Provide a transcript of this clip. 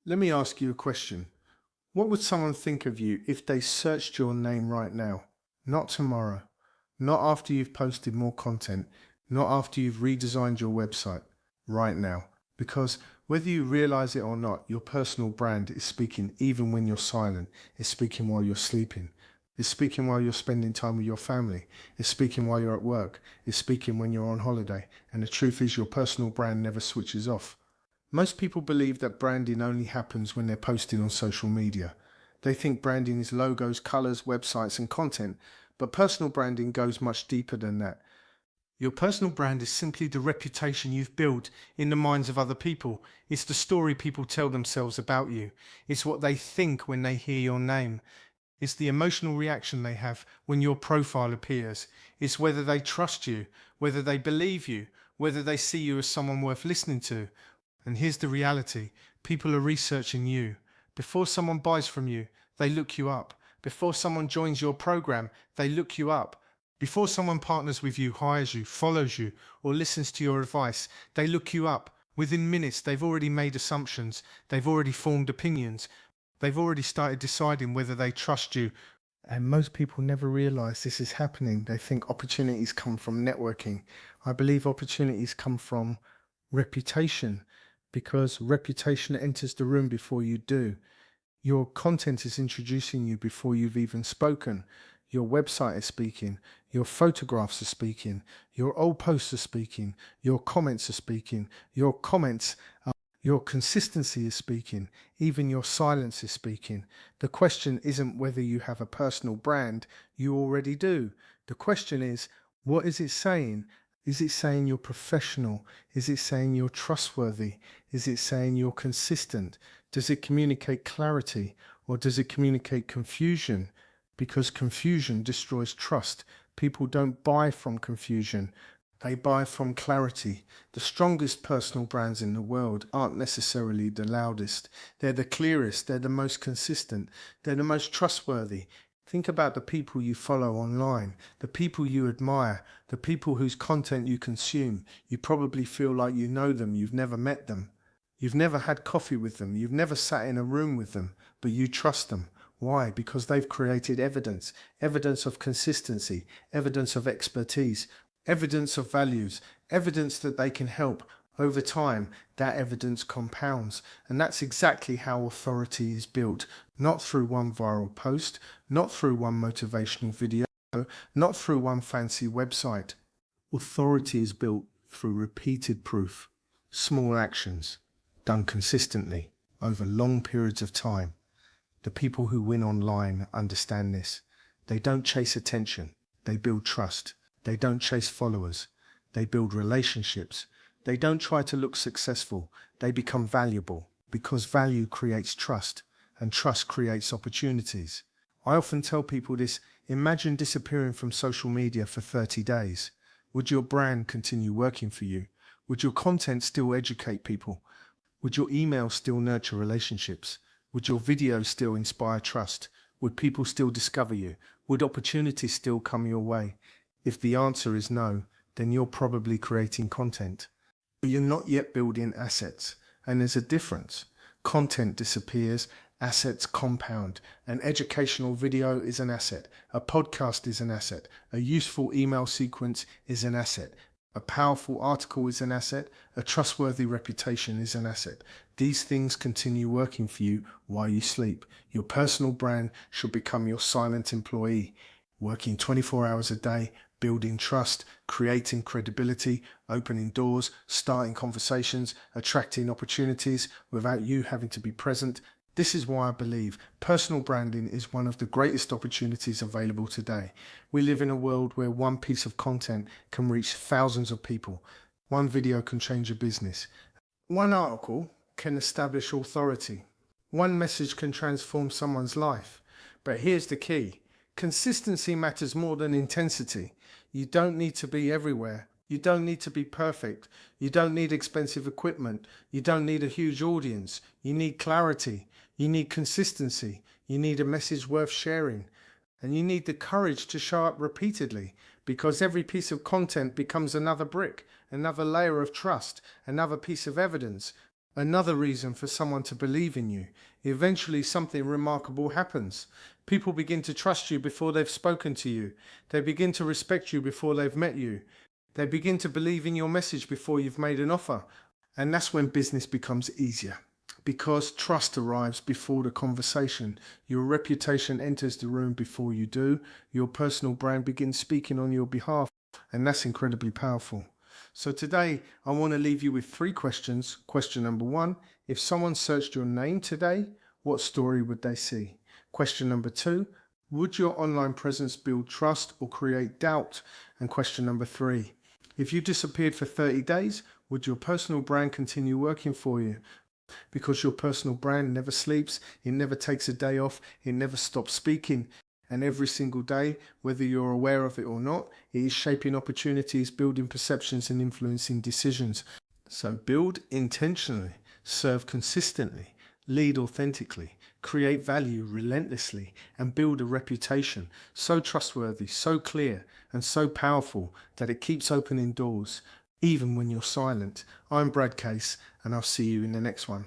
Let me ask you a question. What would someone think of you if they searched your name right now? Not tomorrow, not after you've posted more content, not after you've redesigned your website, right now. Because whether you realize it or not, your personal brand is speaking even when you're silent. It's speaking while you're sleeping. It's speaking while you're spending time with your family. It's speaking while you're at work. It's speaking when you're on holiday. And the truth is, your personal brand never switches off. Most people believe that branding only happens when they're posting on social media. They think branding is logos, colors, websites, and content, but personal branding goes much deeper than that. Your personal brand is simply the reputation you've built in the minds of other people. It's the story people tell themselves about you. It's what they think when they hear your name. It's the emotional reaction they have when your profile appears. It's whether they trust you, whether they believe you, whether they see you as someone worth listening to. And here's the reality. People are researching you. Before someone buys from you, they look you up. Before someone joins your program, they look you up. Before someone partners with you, hires you, follows you, or listens to your advice, they look you up. Within minutes, they've already made assumptions. They've already formed opinions. They've already started deciding whether they trust you. And most people never realize this is happening. They think opportunities come from networking. I believe opportunities come from reputation, because reputation enters the room before you do. Your content is introducing you before you've even spoken. Your website is speaking. Your photographs are speaking. Your old posts are speaking. Your comments are speaking. Your consistency is speaking. Even your silence is speaking. The question isn't whether you have a personal brand. You already do. The question is, what is it saying? Is it saying you're professional? Is it saying you're trustworthy? Is it saying you're consistent? Does it communicate clarity, or does it communicate confusion? Because confusion destroys trust. People don't buy from confusion. They buy from clarity. The strongest personal brands in the world aren't necessarily the loudest. They're the clearest. They're the most consistent. They're the most trustworthy. Think about the people you follow online, the people you admire, the people whose content you consume. You probably feel like you know them. You've never met them. You've never had coffee with them. You've never sat in a room with them, but you trust them. Why? Because they've created evidence, evidence of consistency, evidence of expertise, evidence of values, evidence that they can help. Over time, that evidence compounds. And that's exactly how authority is built. Not through one viral post, not through one motivational video, not through one fancy website. Authority is built through repeated proof, small actions, done consistently over long periods of time. The people who win online understand this. They don't chase attention. They build trust. They don't chase followers. They build relationships. They don't try to look successful. They become valuable, because value creates trust, and trust creates opportunities. I often tell people this: imagine disappearing from social media for 30 days. Would your brand continue working for you? Would your content still educate people? Would your email still nurture relationships? Would your videos still inspire trust? Would people still discover you? Would opportunities still come your way? If the answer is no, then you're probably creating content, but you're not yet building assets. And there's a difference. Content disappears, assets compound. An educational video is an asset. A podcast is an asset. A useful email sequence is an asset. A powerful article is an asset. A trustworthy reputation is an asset. These things continue working for you while you sleep. Your personal brand should become your silent employee, working 24 hours a day, building trust, creating credibility, opening doors, starting conversations, attracting opportunities without you having to be present. This is why I believe personal branding is one of the greatest opportunities available today. We live in a world where one piece of content can reach thousands of people. One video can change a business. One article can establish authority. One message can transform someone's life. But here's the key. Consistency matters more than intensity. You don't need to be everywhere. You don't need to be perfect. You don't need expensive equipment. You don't need a huge audience. You need clarity. You need consistency. You need a message worth sharing. And you need the courage to show up repeatedly, because every piece of content becomes another brick, another layer of trust, another piece of evidence. Another reason for someone to believe in you. Eventually, something remarkable happens. People begin to trust you before they've spoken to you. They begin to respect you before they've met you. They begin to believe in your message before you've made an offer. And that's when business becomes easier. Because trust arrives before the conversation. Your reputation enters the room before you do. Your personal brand begins speaking on your behalf. And that's incredibly powerful. So today, I want to leave you with 3 questions. Question number 1, if someone searched your name today, what story would they see? Question number 2, would your online presence build trust or create doubt? And question number 3, if you disappeared for 30 days, would your personal brand continue working for you? Because your personal brand never sleeps, it never takes a day off, it never stops speaking. And every single day, whether you're aware of it or not, it is shaping opportunities, building perceptions, and influencing decisions. So build intentionally, serve consistently, lead authentically, create value relentlessly, and build a reputation so trustworthy, so clear, and so powerful that it keeps opening doors, even when you're silent. I'm Brad Case, and I'll see you in the next one.